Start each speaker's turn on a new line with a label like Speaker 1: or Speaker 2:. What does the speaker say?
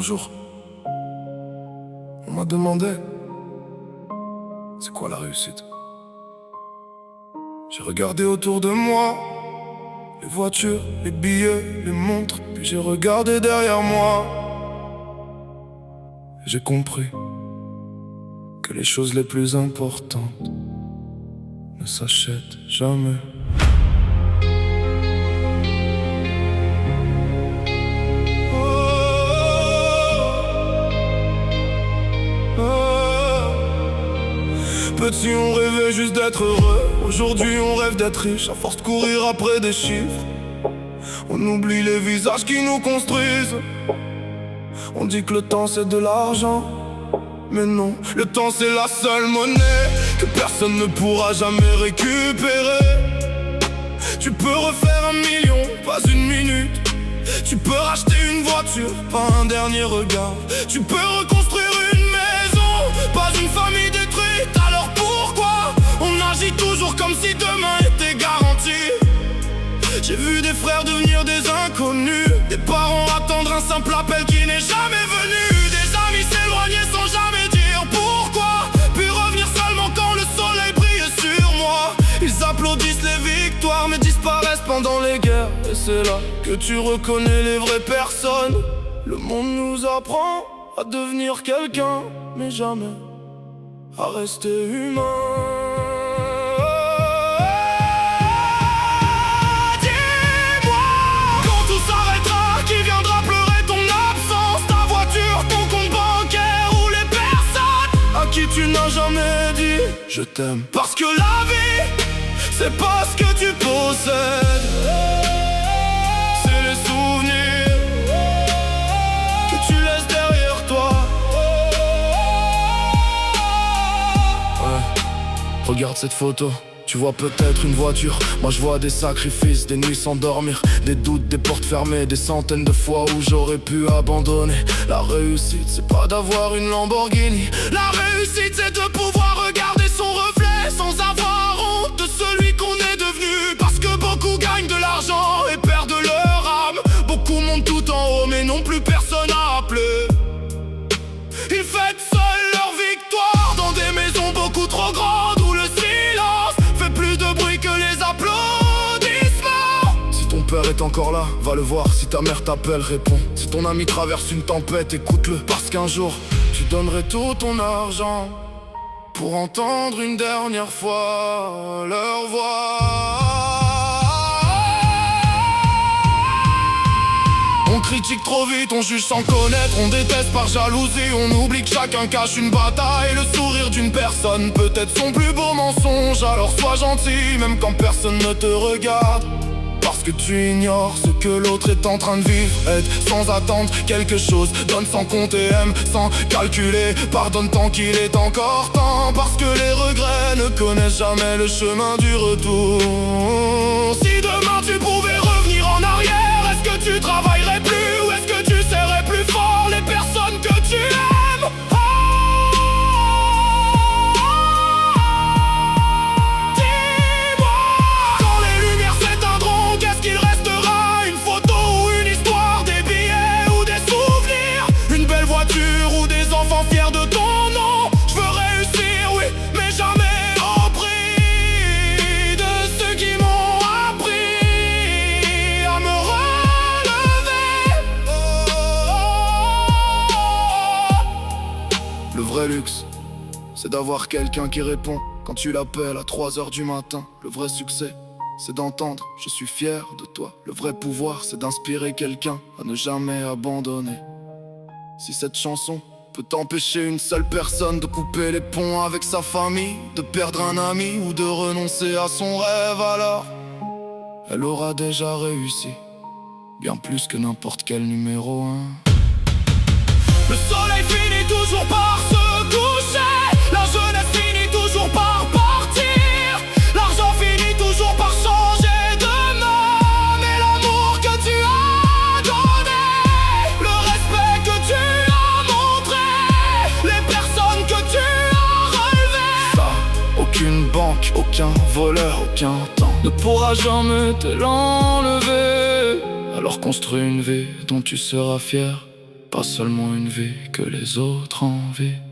Speaker 1: Un jour, on m'a demandé c'est quoi la réussite. J'ai regardé autour de moi, les voitures, les billets, les montres, puis j'ai regardé derrière moi. Et j'ai compris que les choses les plus importantes ne s'achètent jamais. Petit, on rêvait juste d'être heureux. Aujourd'hui, on rêve d'être riche. À force de courir après des chiffres, on oublie les visages qui nous construisent. On dit que le temps c'est de l'argent, mais non, le temps c'est la seule monnaie que personne ne pourra jamais récupérer. Tu peux refaire 1 million, pas une minute. Tu peux racheter une voiture, pas un dernier regard. Tu peux reconstruire une maison, pas une famille détruite. Alors pourquoi on agit toujours comme si demain était garanti? J'ai vu des frères devenir des inconnus, des parents attendre un simple appel qui n'est jamais venu, des amis s'éloigner sans jamais dire pourquoi, puis revenir seulement quand le soleil brille sur moi. Ils applaudissent les victoires mais disparaissent pendant les guerres. Et c'est là que tu reconnais les vraies personnes. Le monde nous apprend à devenir quelqu'un, mais jamais à rester humain. Dis-moi, quand tout s'arrêtera, qui viendra pleurer ton absence? Ta voiture, ton compte bancaire ou les personnes à qui tu n'as jamais dit je t'aime? Parce que la vie, c'est pas ce que tu possèdes, c'est les souvenirs que tu laisses derrière toi. Regarde cette photo, tu vois peut-être une voiture. Moi je vois des sacrifices, des nuits sans dormir, des doutes, des portes fermées, des centaines de fois où j'aurais pu abandonner. La réussite c'est pas d'avoir une Lamborghini. La réussite c'est de pouvoir regarder son reflet sans avoir honte de celui qu'on est devenu. Parce que beaucoup gagnent de l'argent et perdent leur âme. Beaucoup montent tout en haut mais n'ont plus personne à appeler. Ils fêtent seuls leur victoire dans des maisons beaucoup trop grandes. Père est encore là, va le voir. Si ta mère t'appelle, réponds. Si ton ami traverse une tempête, écoute-le. Parce qu'un jour, tu donnerais tout ton argent pour entendre une dernière fois leur voix. On critique trop vite, on juge sans connaître, on déteste par jalousie. On oublie que chacun cache une bataille. Le sourire d'une personne peut être son plus beau mensonge. Alors sois gentil, même quand personne ne te regarde. Parce que tu ignores ce que l'autre est en train de vivre. Aide sans attendre quelque chose, donne sans compter, aime sans calculer, pardonne tant qu'il est encore temps. Parce que les regrets ne connaissent jamais le chemin du retour. Si demain tu pouvais revenir en arrière, est-ce que tu travaillerais plus ou est-ce que tu serrais plus fort les personnes que tu aimes? Ou des enfants fiers de ton nom. Je veux réussir, oui, mais jamais au prix de ceux qui m'ont appris à me relever. Le vrai luxe, c'est d'avoir quelqu'un qui répond quand tu l'appelles à 3h du matin. Le vrai succès, c'est d'entendre « Je suis fier de toi ». Le vrai pouvoir, c'est d'inspirer quelqu'un à ne jamais abandonner. Si cette chanson peut empêcher une seule personne de couper les ponts avec sa famille, de perdre un ami ou de renoncer à son rêve, alors elle aura déjà réussi, bien plus que n'importe quel numéro 1. Le soleil finit toujours par se coucher, la jeunesse finit toujours par partir, l'argent finit toujours par changer de main. Mais l'amour que tu as donné, le respect que tu as montré, les personnes que tu as relevées, ça, aucune banque, aucun voleur, aucun temps ne pourra jamais te l'enlever. Alors construis une vie dont tu seras fier pas seulement une vie que les autres envient.